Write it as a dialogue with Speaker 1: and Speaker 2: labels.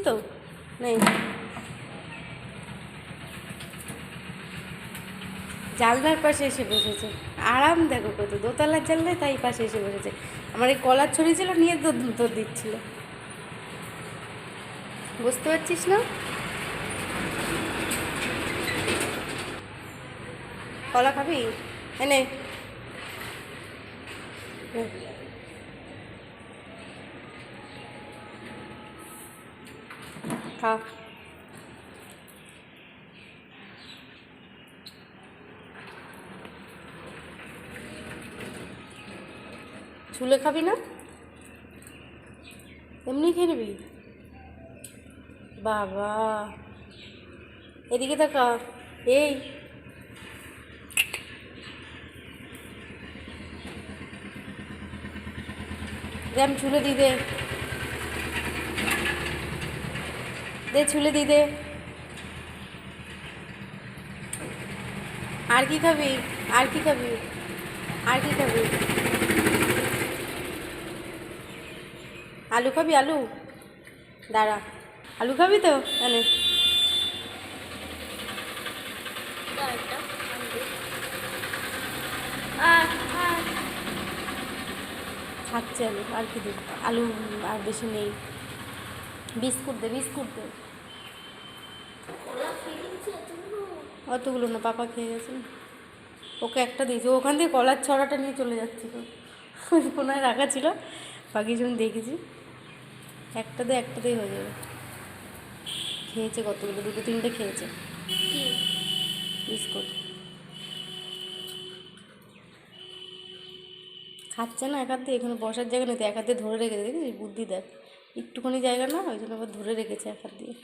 Speaker 1: তো নেই, জানলার পাশে এসে বসেছে। আরাম দেখো কত, দোতলার জানলায় তাই পাশে এসে বসেছে। আমার এই কলার ছড়ি ছিল, নিয়ে দৌড় দিচ্ছিল। বুঝতে পারছিস না? কলা খাবি? এনে খা। ছুলে খাবি না? এমনি খেয়ে নিবি? বাবা, এদিকে তাকা। এই আমি ছুলে দি, দে দে, ছুলে দি দে। আর কি খাবি? আর কি খাবি? আর কি খাবি? আলু খাবি? আলু দাঁড়া, আলু খাবি তো? এনে খাচ্ছে আলু, আর কি দেব? আলু আর বেশি নেই। বিস্কুট দে, বিস্কুট দে। অতগুলো না, পাপা খেয়ে গেছে। ওকে একটা দিয়েছি, ওখান থেকে কলার ছড়াটা নিয়ে চলে যাচ্ছিল, কোনায় রাখা ছিল, বাকি যখন দেখেছি। একটাতেই হয়ে যাবে। খেয়েছে কতগুলো, দুটো তিনটে খেয়েছে বিস্কুট। খাচ্ছে না এক হাত দিয়ে, এখানে বসার জায়গা নেই তো এক হাত দিয়ে ধরে রেখেছে, দেখেছিস? বুদ্ধি দেখ, একটুখানি জায়গা না, ওই জন্য আবার ধরে রেখেছে এক হাত দিয়ে।